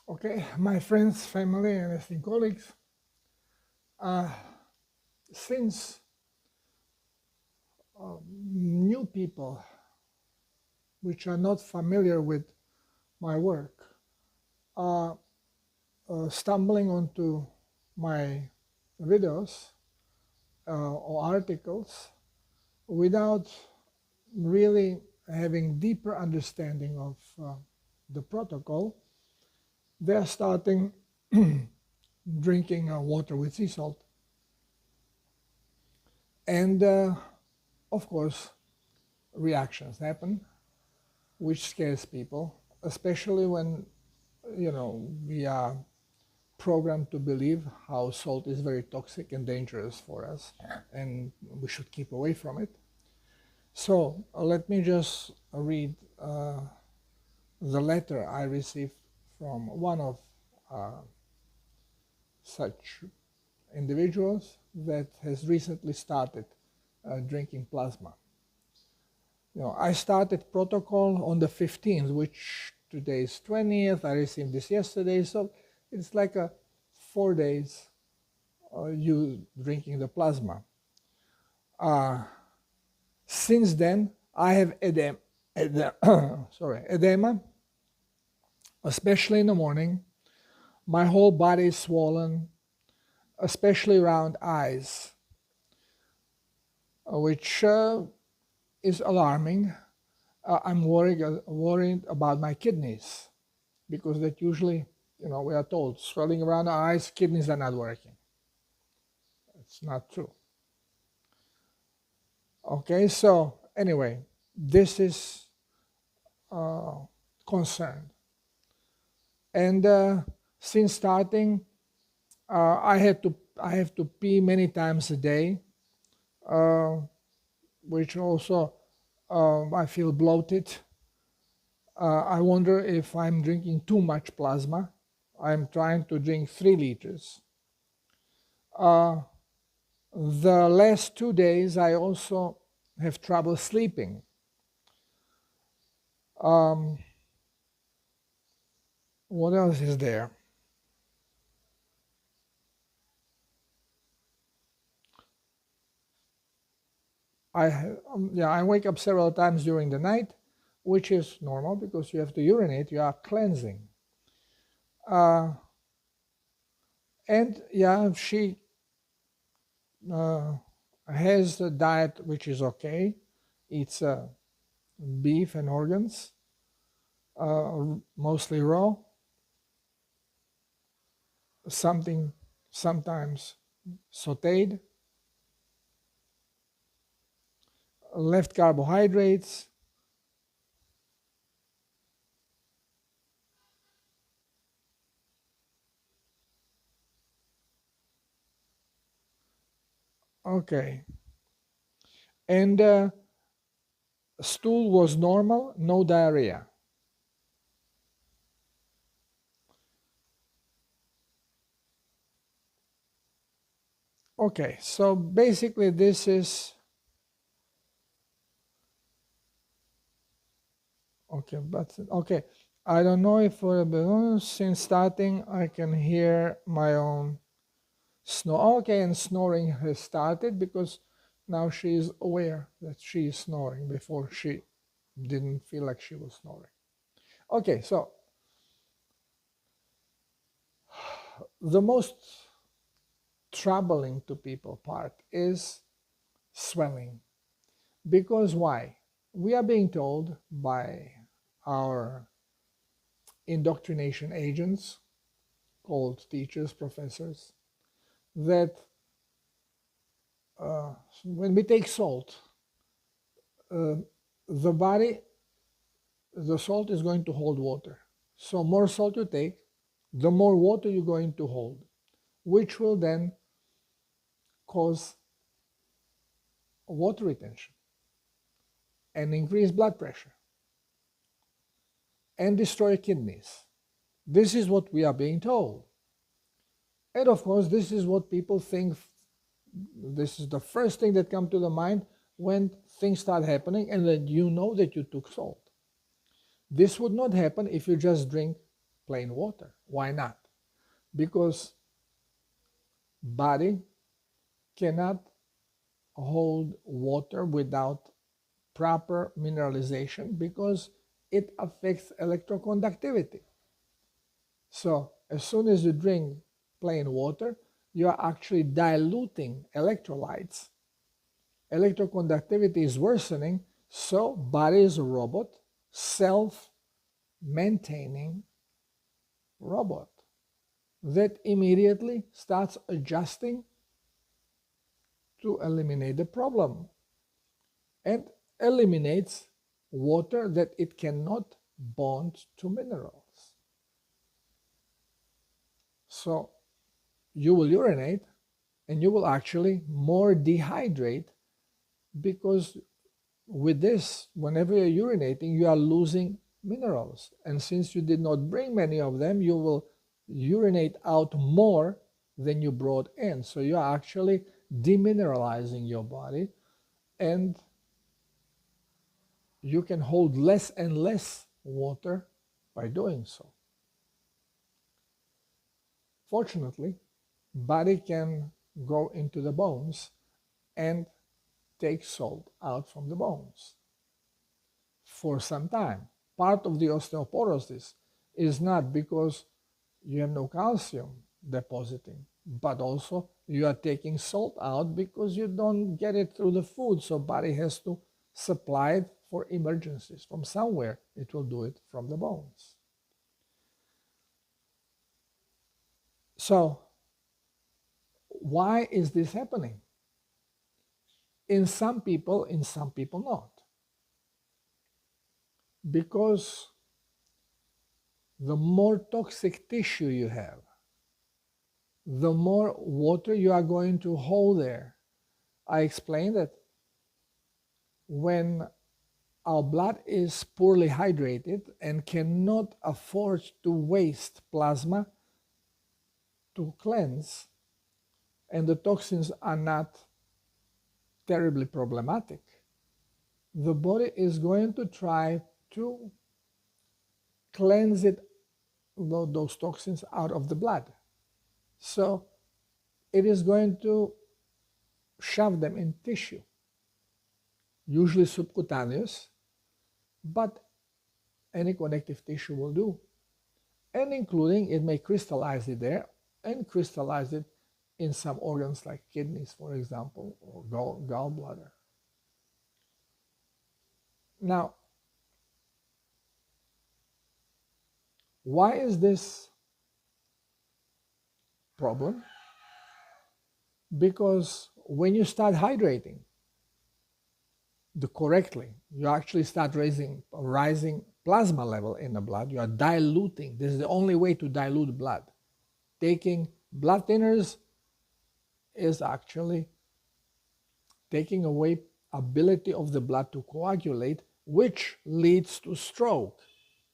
Okay, my friends, family, and esteemed colleagues, uh, since new people which are not familiar with my work are stumbling onto my videos or articles without really having deeper understanding of the protocol, they're starting drinking water with sea salt. And of course, reactions happen, which scares people, especially when we are programmed to believe how salt is very toxic and dangerous for us, and we should keep away from it. So let me just read the letter I received from one of such individuals that has recently started drinking plasma. I started protocol on the 15th, which today is 20th. I received this yesterday, so it's like 4 days you drinking the plasma. Since then, I have edema, especially in the morning. My whole body is swollen, especially around eyes, which is alarming. I'm worried about my kidneys, because that usually, we are told swelling around the eyes, kidneys are not working. It's not true. Okay, so anyway, this is concern. And since starting, I have to pee many times a day, which also I feel bloated. I wonder if I'm drinking too much plasma. I'm trying to drink 3 liters. The last 2 days, I also have trouble sleeping. What else is there? I wake up several times during the night, which is normal because you have to urinate, you are cleansing. And she has a diet which is okay. It's beef and organs, mostly raw, sometimes sauteed, left carbohydrates, okay. And stool was normal, no diarrhea. Okay, so basically this is okay. I don't know if since starting I can hear my own snore. Okay, and snoring has started because now she is aware that she is snoring. Before she didn't feel like she was snoring. Okay, so the most troubling to people part is swelling. Because why? We are being told by our indoctrination agents, called teachers, professors, that when we take salt, the body, the salt is going to hold water. So more salt you take, the more water you're going to hold, which will then cause water retention and increase blood pressure and destroy kidneys. This is what we are being told. And of course, this is what people think. This is the first thing that comes to the mind when things start happening and that you know that you took salt. This would not happen if you just drink plain water. Why not? Because body cannot hold water without proper mineralization because it affects electroconductivity. So as soon as you drink plain water, you are actually diluting electrolytes. Electroconductivity is worsening, so body is a robot, self-maintaining robot that immediately starts adjusting to eliminate the problem and eliminates water that it cannot bond to minerals. So you will urinate and you will actually more dehydrate, because with this, whenever you're urinating, you are losing minerals. And since you did not bring many of them, you will urinate out more than you brought in. So you are actually demineralizing your body, and you can hold less and less water by doing so. Fortunately, body can go into the bones and take salt out from the bones for some time. Part of the osteoporosis is not because you have no calcium depositing, but also you are taking salt out because you don't get it through the food, so body has to supply it for emergencies from somewhere. It will do it from the bones. So why is this happening? In some people not. Because the more toxic tissue you have, the more water you are going to hold there. I explained that when our blood is poorly hydrated and cannot afford to waste plasma to cleanse, and the toxins are not terribly problematic, the body is going to try to cleanse those toxins out of the blood. So it is going to shove them in tissue, usually subcutaneous, but any connective tissue will do. And including, it may crystallize it there and crystallize it in some organs like kidneys, for example, or gallbladder. Now, why is this problem? Because when you start hydrating correctly, you actually start rising plasma level in the blood. You are diluting. This is the only way to dilute blood. Taking blood thinners is actually taking away ability of the blood to coagulate, which leads to stroke.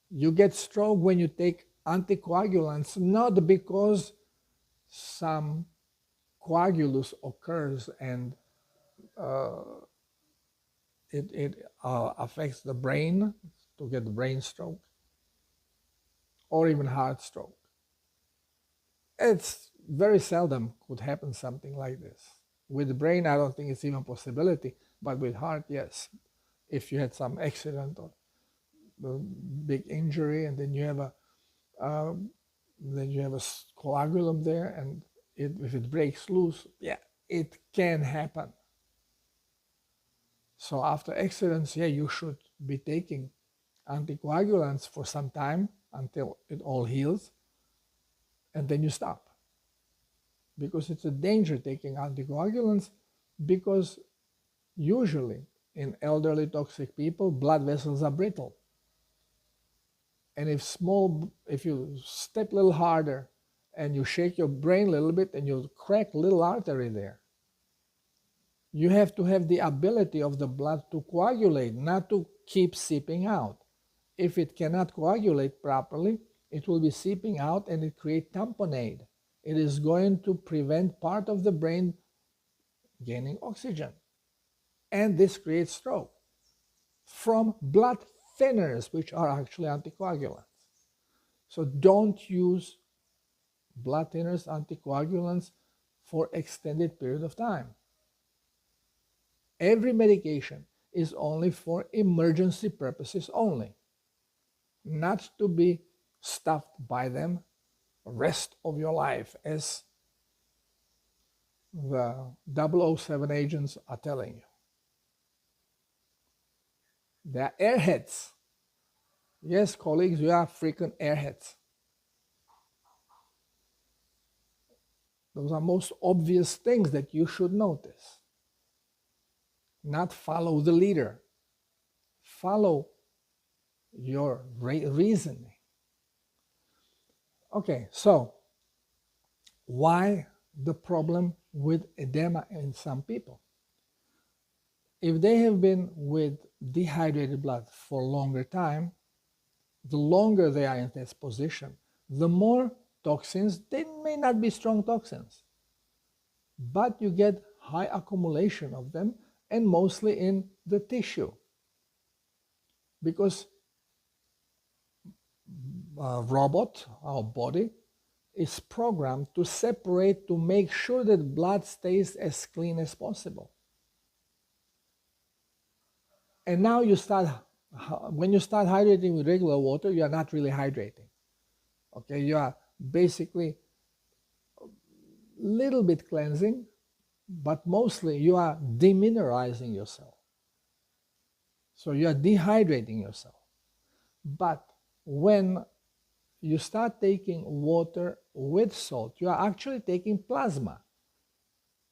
You get stroke when you take anticoagulants, not because some coagulus occurs and it affects the brain to get the brain stroke or even heart stroke. It's very seldom could happen something like this. With the brain, I don't think it's even a possibility, but with heart, yes. If you had some accident or big injury, and then you have a coagulum there, and if it breaks loose, yeah, it can happen. So after accidents, yeah, you should be taking anticoagulants for some time until it all heals, and then you stop. Because it's a danger taking anticoagulants, because usually in elderly toxic people, blood vessels are brittle. And if you step a little harder and you shake your brain a little bit and you crack a little artery there, you have to have the ability of the blood to coagulate, not to keep seeping out. If it cannot coagulate properly, it will be seeping out and it creates tamponade. It is going to prevent part of the brain gaining oxygen. And this creates stroke from blood thinners, which are actually anticoagulants. So don't use blood thinners, anticoagulants for extended period of time. Every medication is only for emergency purposes only, not to be stuffed by them rest of your life, as the 007 agents are telling you. They're airheads. Yes, colleagues, you are freaking airheads. Those are most obvious things that you should notice. Not follow the leader. Follow your reasoning. Okay, so why the problem with edema in some people? If they have been with dehydrated blood for a longer time, the longer they are in this position, the more toxins, they may not be strong toxins, but you get high accumulation of them, and mostly in the tissue. Because robot, our body, is programmed to separate, to make sure that blood stays as clean as possible. And now you start, when you start hydrating with regular water, you are not really hydrating. Okay, you are basically a little bit cleansing, but mostly you are demineralizing yourself. So you are dehydrating yourself. But when you start taking water with salt, you are actually taking plasma.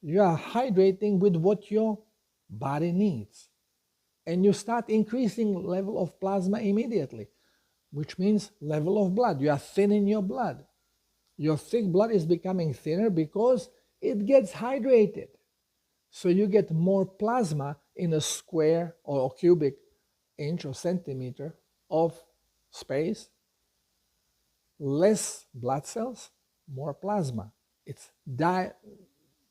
You are hydrating with what your body needs. And you start increasing level of plasma immediately, which means level of blood. You are thinning your blood. Your thick blood is becoming thinner because it gets hydrated. So you get more plasma in a square or a cubic inch or centimeter of space. Less blood cells, more plasma. It's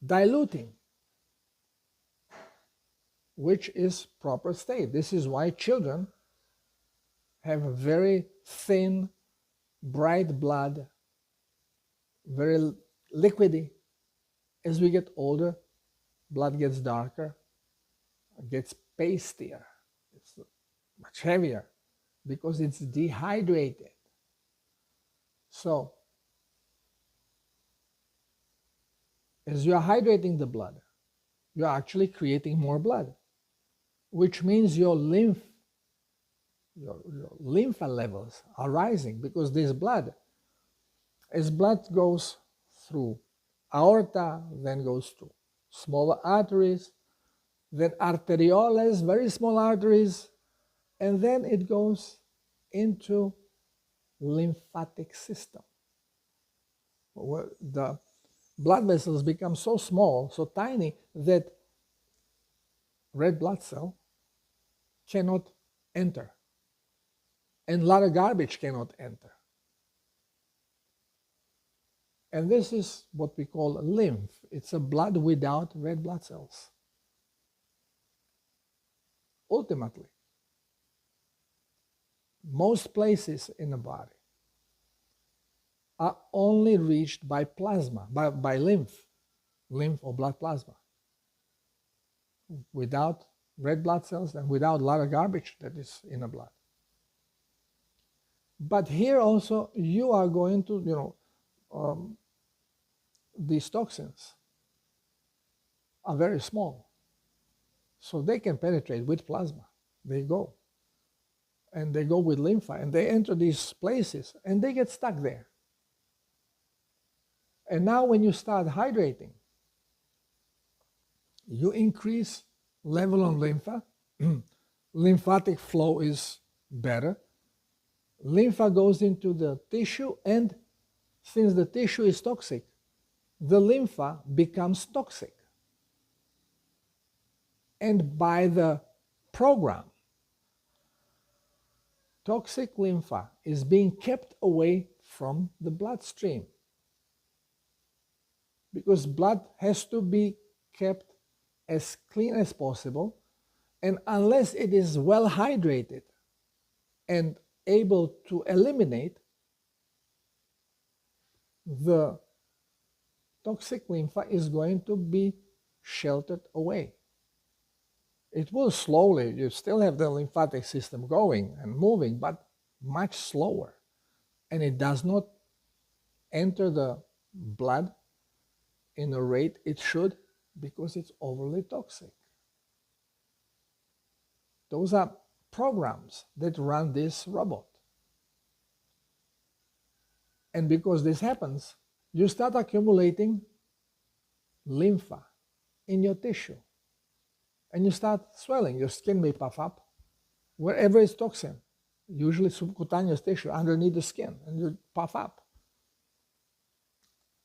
diluting, which is proper state. This is why children have a very thin, bright blood, very liquidy. As we get older, blood gets darker, gets pastier, it's much heavier because it's dehydrated. So, as you are hydrating the blood, you are actually creating more blood, which means your lymph levels are rising, because this blood, as blood goes through aorta, then goes through smaller arteries, then arterioles, very small arteries, and then it goes into lymphatic system, where the blood vessels become so small, so tiny, that red blood cell cannot enter, and a lot of garbage cannot enter. And this is what we call lymph. It's a blood without red blood cells. Ultimately, most places in the body are only reached by plasma, by lymph or blood plasma. Without red blood cells and without a lot of garbage that is in the blood. But here also you are going to, these toxins are very small, so they can penetrate with plasma. They go. And they go with lymph, and they enter these places, and they get stuck there. And now when you start hydrating, you increase level of lymph. Lymphatic flow is better. Lymph goes into the tissue, and since the tissue is toxic, the lymph becomes toxic. And by the program, toxic lymph is being kept away from the bloodstream, because blood has to be kept as clean as possible, and unless it is well hydrated and able to eliminate, the toxic lymph is going to be sheltered away. It will slowly, you still have the lymphatic system going and moving, but much slower. And it does not enter the blood in the rate it should because it's overly toxic. Those are programs that run this robot. And because this happens, you start accumulating lymph in your tissue. And you start swelling. Your skin may puff up wherever it's toxin, usually subcutaneous tissue underneath the skin, and you puff up.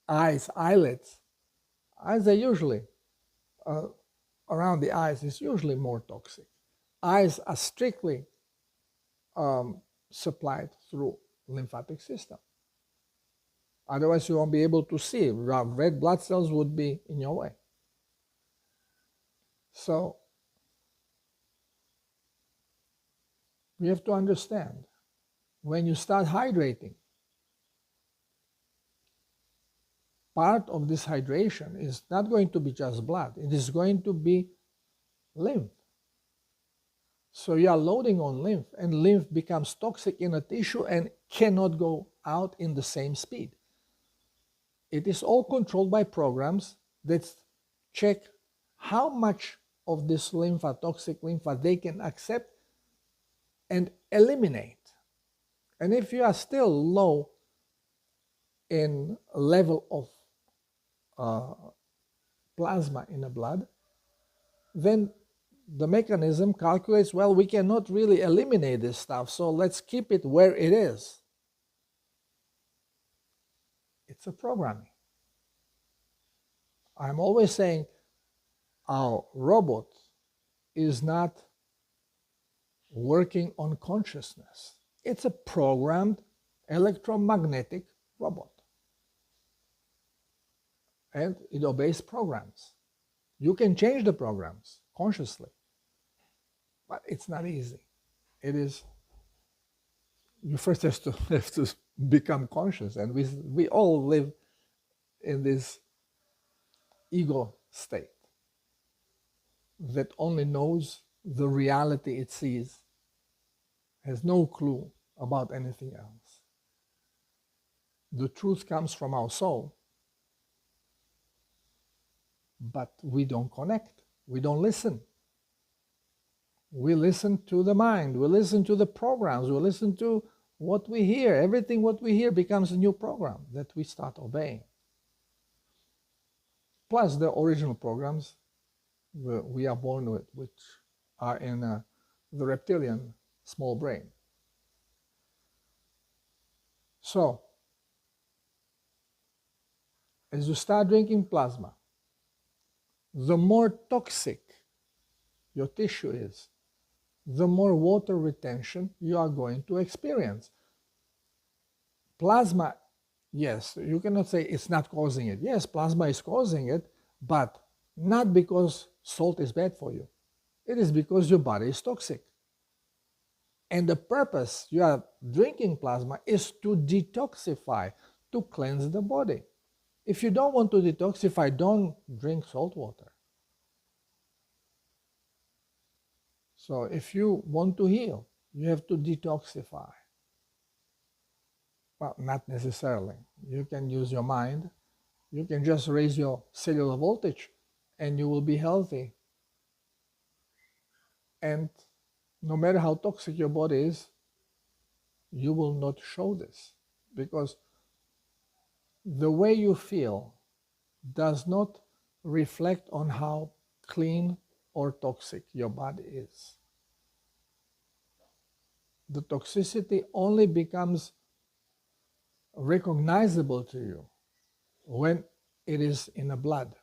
Eyes, eyelids. Eyes are usually, around the eyes is usually more toxic. Eyes are strictly supplied through lymphatic system. Otherwise, you won't be able to see. Red blood cells would be in your way. So, we have to understand, when you start hydrating, part of this hydration is not going to be just blood. It is going to be lymph. So you are loading on lymph, and lymph becomes toxic in a tissue and cannot go out in the same speed. It is all controlled by programs that check how much of this lymph, toxic lymph, they can accept and eliminate. And if you are still low in level of plasma in the blood, then the mechanism calculates, well, we cannot really eliminate this stuff, so let's keep it where it is. It's a programming. I'm always saying our robot is not working on consciousness. It's a programmed electromagnetic robot. And it obeys programs. You can change the programs consciously, but it's not easy. It is, you first have to become conscious, and we all live in this ego state that only knows the reality it sees, has no clue about anything else. The truth comes from our soul, but we don't connect, we don't listen. We listen to the mind, we listen to the programs, we listen to what we hear. Everything what we hear becomes a new program that we start obeying. Plus the original programs we are born with, which are in the reptilian small brain. So, as you start drinking plasma, the more toxic your tissue is, the more water retention you are going to experience. Plasma, yes, you cannot say it's not causing it. Yes, plasma is causing it, but not because salt is bad for you. It is because your body is toxic. And the purpose you are drinking plasma is to detoxify, to cleanse the body. If you don't want to detoxify, don't drink salt water. So if you want to heal, you have to detoxify. Well, not necessarily. You can use your mind. You can just raise your cellular voltage and you will be healthy. And no matter how toxic your body is, you will not show this, because the way you feel does not reflect on how clean or toxic your body is. The toxicity only becomes recognizable to you when it is in the blood,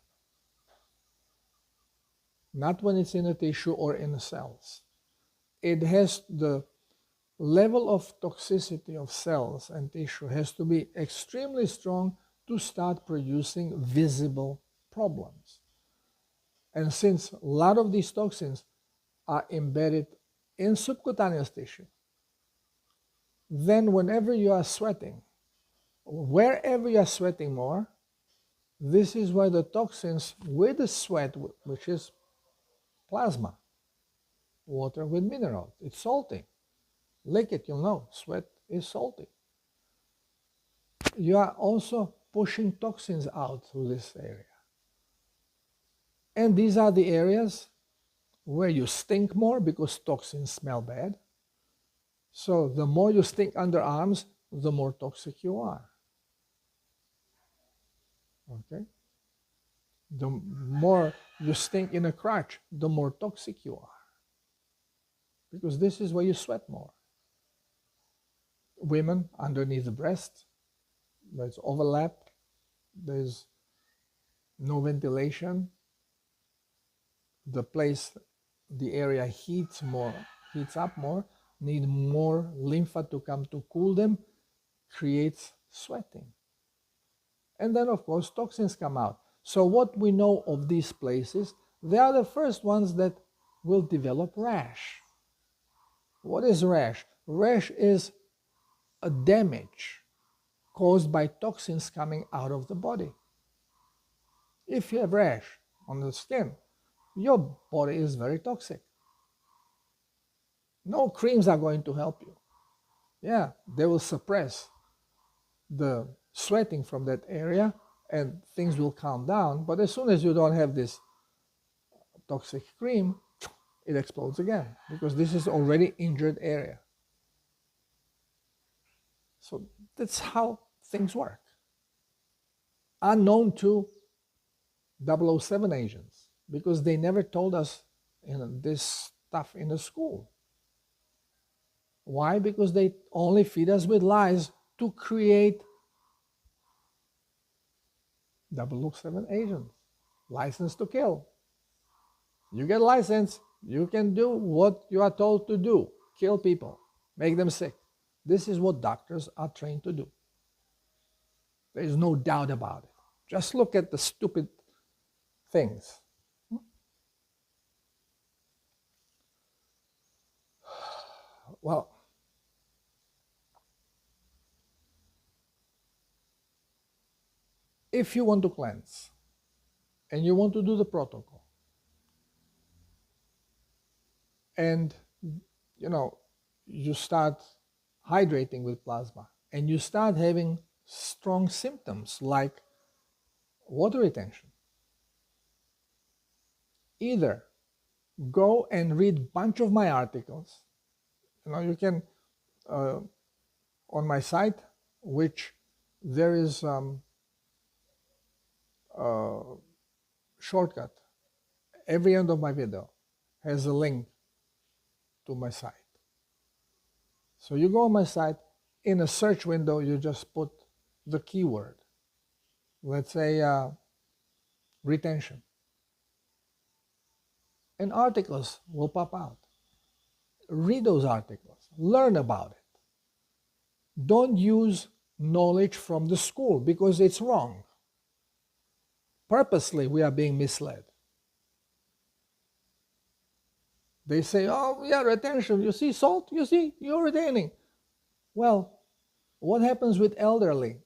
not when it's in the tissue or in the cells. It has the level of toxicity of cells and tissue has to be extremely strong to start producing visible problems. And since a lot of these toxins are embedded in subcutaneous tissue, then whenever you are sweating, Wherever you are sweating more, this is where the toxins with the sweat, which is plasma, water with minerals, it's salty. Lick it, you'll know, sweat is salty. You are also pushing toxins out through this area. And these are the areas where you stink more because toxins smell bad. So the more you stink underarms, the more toxic you are. Okay? The more you stink in a crotch, the more toxic you are. Because this is where you sweat more. Women, underneath the breast, there's overlap, there's no ventilation. The place, the area heats up more, need more lymph to come to cool them, creates sweating. And then, of course, toxins come out. So what we know of these places, they are the first ones that will develop rash. What is rash? Rash is a damage caused by toxins coming out of the body. If you have rash on the skin, your body is very toxic. No creams are going to help you. Yeah, they will suppress the sweating from that area and things will calm down. But as soon as you don't have this toxic cream, it explodes again because this is already injured area. So that's how things work. Unknown to 007 agents because they never told us this stuff in the school. Why? Because they only feed us with lies to create 007 agents, license to kill. You get license, you can do what you are told to do, kill people, make them sick. This is what doctors are trained to do. There is no doubt about it. Just look at the stupid things. Well, if you want to cleanse and you want to do the protocol and you start hydrating with plasma and you start having strong symptoms like water retention, either go and read a bunch of my articles. You can on my site, which there is shortcut. Every end of my video has a link to my site. So you go on my site, in a search window, you just put the keyword. Let's say retention. And articles will pop out. Read those articles. Learn about it. Don't use knowledge from the school because it's wrong. Purposely, we are being misled. They say, oh, yeah, retention. You see salt? You see? You're retaining. Well, what happens with elderly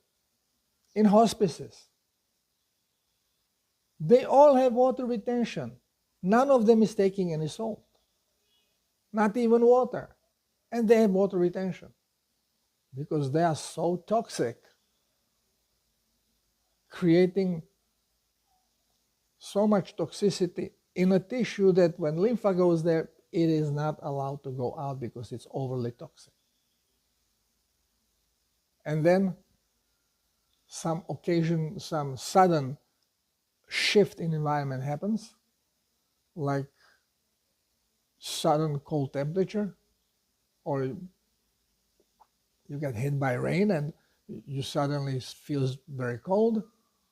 in hospices? They all have water retention. None of them is taking any salt. Not even water. And they have water retention. Because they are so toxic, creating so much toxicity in a tissue that when lymph goes there, it is not allowed to go out because it's overly toxic. And then some sudden shift in environment happens, like sudden cold temperature, or you get hit by rain and you suddenly feel very cold.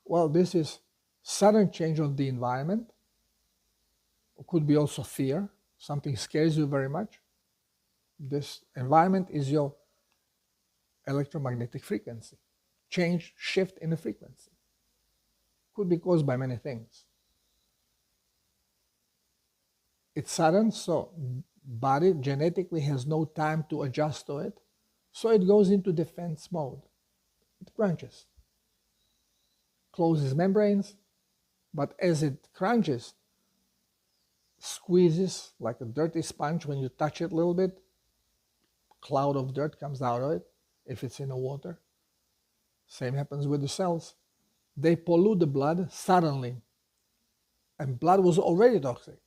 Well, this is sudden change of the environment. It could be also fear. Something scares you very much. This environment is your electromagnetic frequency. Change, shift in the frequency. Could be caused by many things. It's sudden, so body genetically has no time to adjust to it. So it goes into defense mode. it crunches, closes membranes, but as it crunches, squeezes like a dirty sponge. When you touch it a little bit, cloud of dirt comes out of it if it's in the water. Same happens with the cells. They pollute the blood suddenly, and blood was already toxic.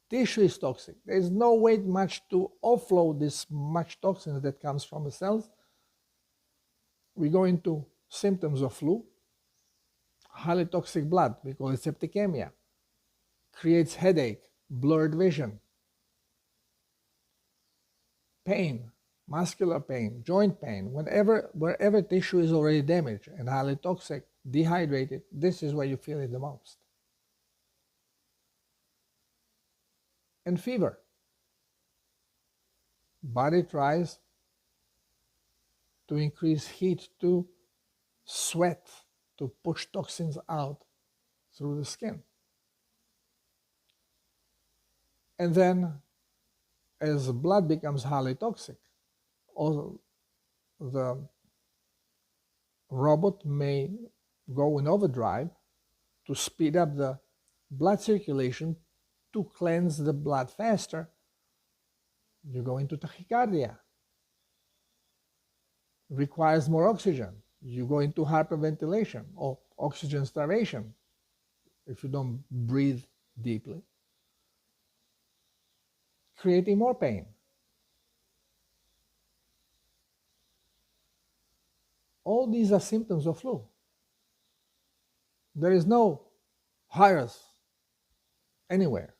Tissue is toxic. There is no way much to offload this much toxins that comes from the cells. We go into symptoms of flu, highly toxic blood, we call it septicemia, creates headache, blurred vision, pain, muscular pain, joint pain, wherever tissue is already damaged and highly toxic, dehydrated, this is where you feel it the most. And fever. Body tries to increase heat, to sweat, to push toxins out through the skin. And then, as blood becomes highly toxic, also the robot may go in overdrive to speed up the blood circulation to cleanse the blood faster. You go into tachycardia. Requires more oxygen. You go into hyperventilation or oxygen starvation if you don't breathe deeply, creating more pain. All these are symptoms of flu. There is no virus anywhere.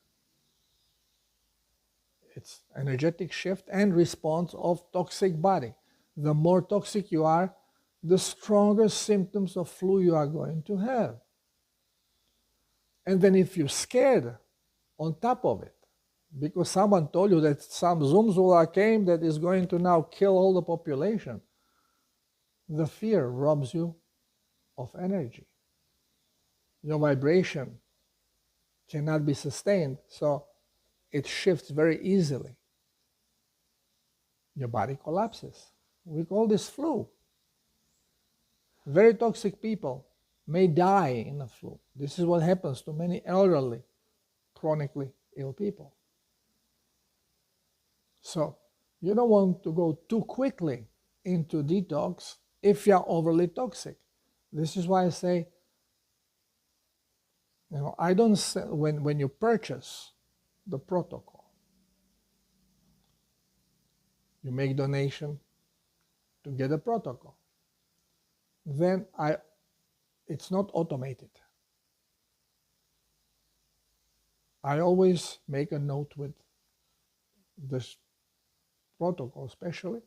It's energetic shift and response of toxic body. The more toxic you are, the stronger symptoms of flu you are going to have. And then if you're scared on top of it, because someone told you that some Zumzula came that is going to now kill all the population, the fear robs you of energy. Your vibration cannot be sustained, so it shifts very easily. Your body collapses. We call this flu. Very toxic people may die in a flu. This is what happens to many elderly, chronically ill people. So you don't want to go too quickly into detox if you're overly toxic. This is why I say, I don't say, when you purchase the protocol, you make donation to get a protocol. Then it's not automated. I always make a note with this protocol, especially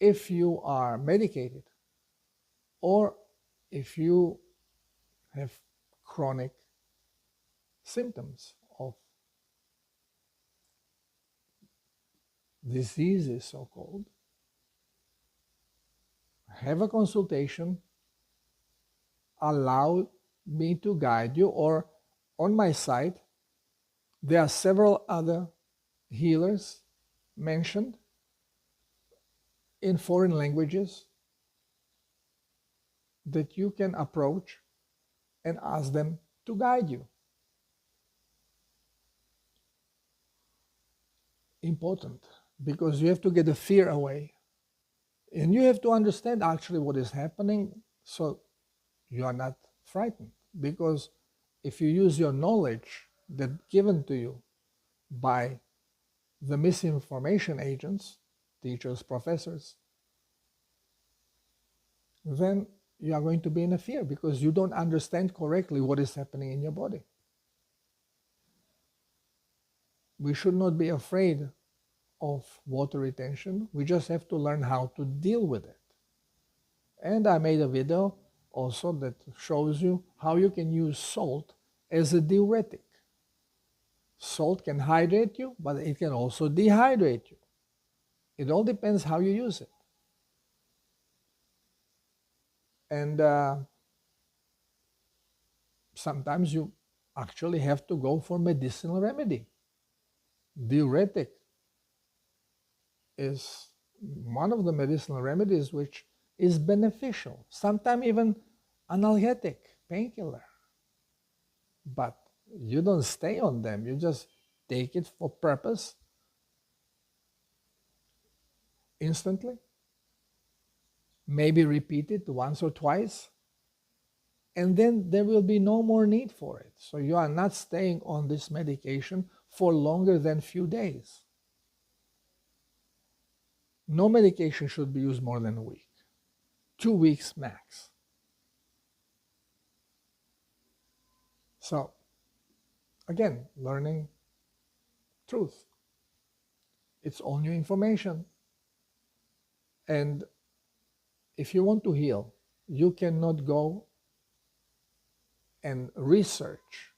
if you are medicated or if you have chronic symptoms of diseases, so-called. Have a consultation, allow me to guide you, or on my site there are several other healers mentioned in foreign languages that you can approach and ask them to guide you. Important, because you have to get the fear away. And you have to understand actually what is happening so you are not frightened. Because if you use your knowledge that's given to you by the misinformation agents, teachers, professors, then you are going to be in a fear because you don't understand correctly what is happening in your body. We should not be afraid of water retention. We just have to learn how to deal with it. And I made a video also that shows you how you can use salt as a diuretic. Salt can hydrate you, but it can also dehydrate you. It all depends how you use it. And sometimes you actually have to go for medicinal remedy. Diuretic is one of the medicinal remedies which is beneficial, sometimes even analgesic, painkiller. But you don't stay on them, you just take it for purpose instantly, maybe repeat it once or twice, and then there will be no more need for it. So you are not staying on this medication for longer than few days. No medication should be used more than a week, 2 weeks max. So again, learning truth. It's all new information. And if you want to heal, you cannot go and research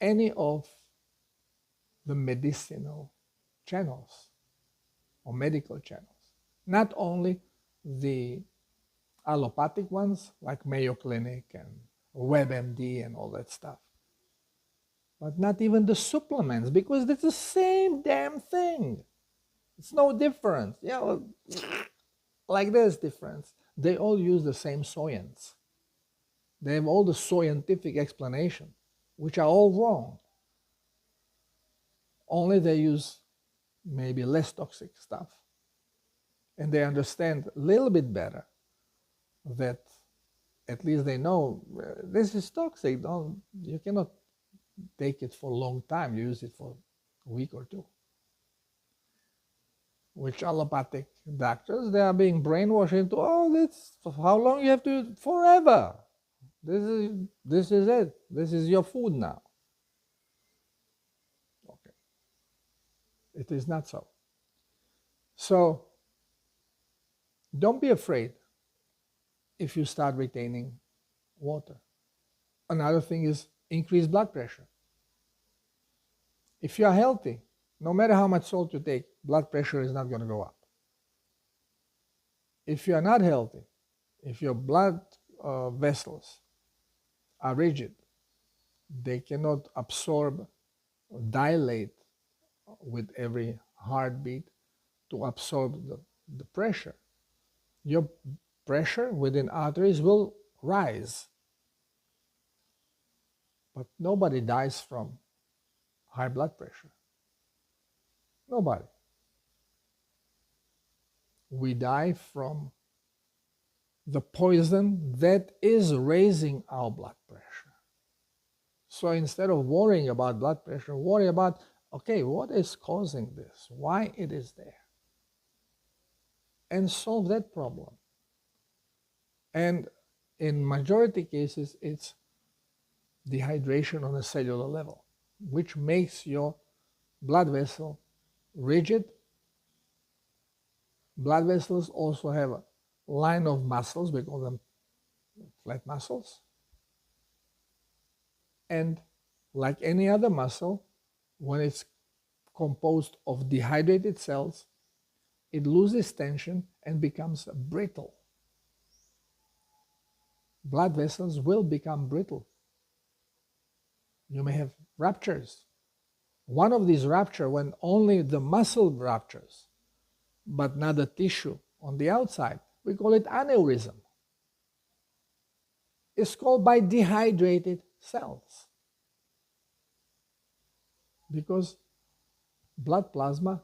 any of the medicinal channels or medical channels. Not only the allopathic ones like Mayo Clinic and WebMD and all that stuff, but not even the supplements, because it's the same damn thing. It's no difference. Yeah, well, like there's difference. They all use the same science. They have all the scientific explanation, which are all wrong. Only they use maybe less toxic stuff. And they understand a little bit better that at least they know this is toxic. You cannot take it for a long time. You use it for a week or two. Which allopathic doctors, they are being brainwashed into, oh, that's how long you have to use it? Forever. This is it. This is your food now. Okay. It is not so. So don't be afraid if you start retaining water. Another thing is increased blood pressure. If you are healthy, no matter how much salt you take, blood pressure is not going to go up. If you are not healthy, if your blood vessels are rigid, they cannot absorb or dilate with every heartbeat to absorb the pressure. Your pressure within arteries will rise. But nobody dies from high blood pressure. Nobody. We die from the poison that is raising our blood pressure. So instead of worrying about blood pressure, worry about, okay, what is causing this? Why it is there? And solve that problem. And in majority cases, it's dehydration on a cellular level, which makes your blood vessel rigid. Blood vessels also have a line of muscles, we call them flat muscles. And like any other muscle, when it's composed of dehydrated cells, it loses tension and becomes brittle. Blood vessels will become brittle. You may have ruptures. One of these ruptures, when only the muscle ruptures, but not the tissue on the outside, we call it aneurysm. It's caused by dehydrated cells. Because blood plasma,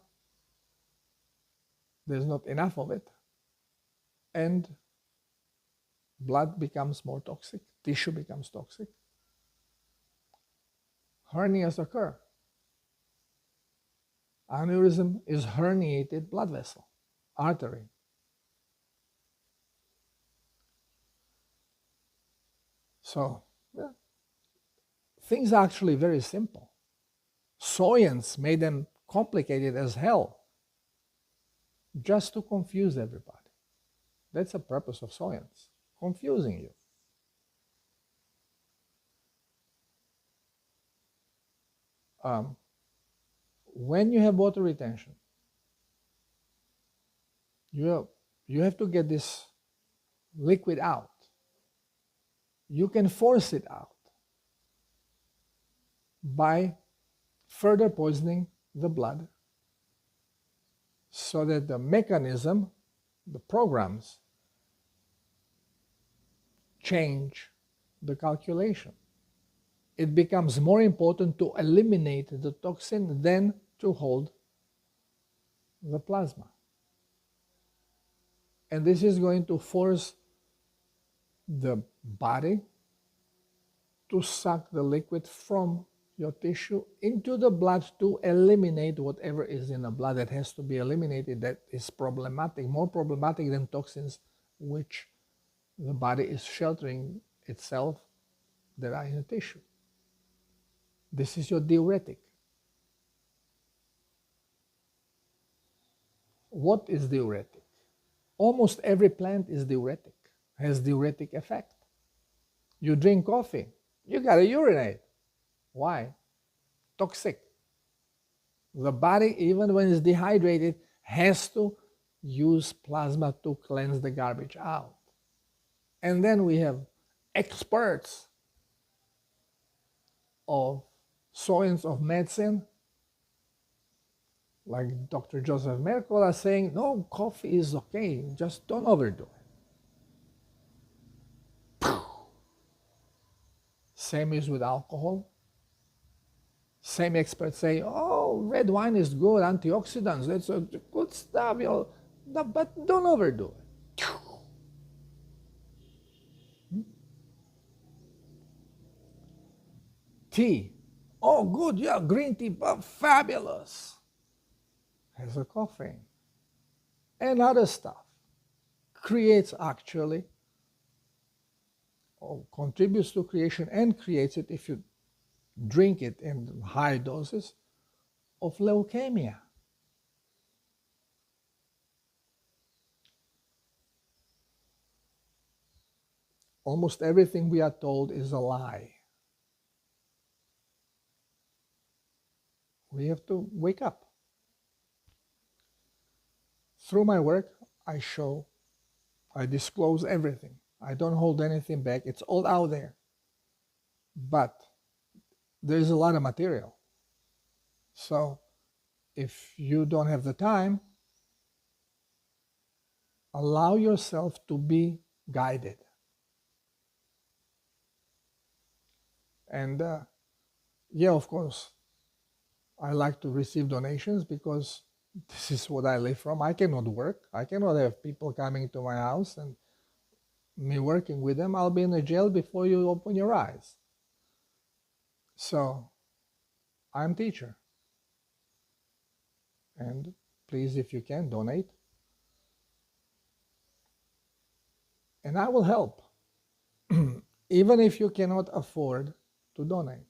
there's not enough of it, and blood becomes more toxic, tissue becomes toxic. Hernias occur. Aneurysm is herniated blood vessel, artery. So, yeah, things are actually very simple. Science made them complicated as hell, just to confuse everybody. That's the purpose of science, confusing you. When you have water retention, you have to get this liquid out. You can force it out by further poisoning the blood so that the mechanism, the programs change the calculation. It becomes more important to eliminate the toxin than to hold the plasma. And this is going to force the body to suck the liquid from your tissue into the blood to eliminate whatever is in the blood that has to be eliminated, that is problematic, more problematic than toxins which the body is sheltering itself that are in the tissue. This is your diuretic. What is diuretic? Almost every plant is diuretic, has diuretic effect. You drink coffee, you gotta urinate. Why? Toxic. The body, even when it's dehydrated, has to use plasma to cleanse the garbage out. And then we have experts of science of medicine, like Dr. Joseph Mercola, saying, no, coffee is okay, just don't overdo it. Same is with alcohol. Same experts say, oh, red wine is good, antioxidants, that's a good stuff, but don't overdo it. Tea, oh good, yeah, green tea, but fabulous. Has a caffeine. And other stuff creates actually, or contributes to creation and creates it, if you drink it in high doses, of leukemia. Almost everything we are told is a lie. We have to wake up. Through my work, I disclose everything. I don't hold anything back. It's all out there. But there's a lot of material. So if you don't have the time, allow yourself to be guided. And yeah, of course, I like to receive donations because this is what I live from. I cannot work. I cannot have people coming to my house and me working with them. I'll be in the jail before you open your eyes. So I'm teacher. And please, if you can, donate. And I will help. Even if you cannot afford to donate.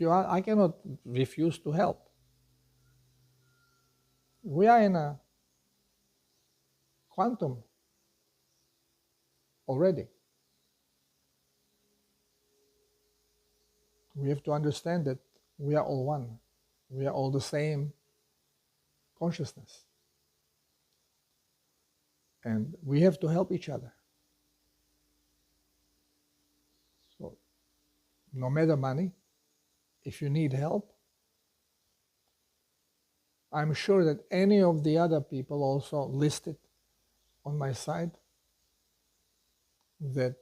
I cannot refuse to help. We are in a quantum already. We have to understand that we are all one. We are all the same consciousness. And we have to help each other. So, no matter money, if you need help, I'm sure that any of the other people also listed on my side that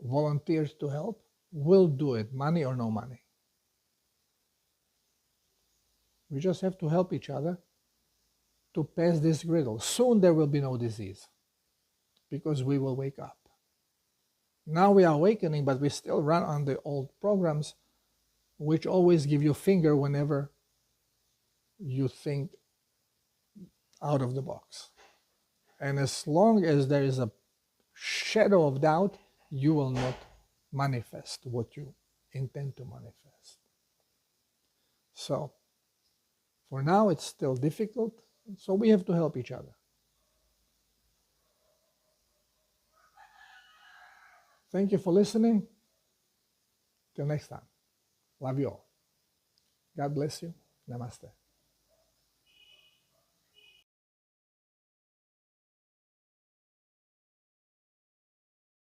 volunteers to help will do it, money or no money. We just have to help each other to pass this griddle. Soon there will be no disease because we will wake up. Now we are awakening, but we still run on the old programs which always give you finger whenever you think out of the box. And as long as there is a shadow of doubt, you will not manifest what you intend to manifest. So, for now it's still difficult, so we have to help each other. Thank you for listening. Till next time. Love you all. God bless you. Namaste.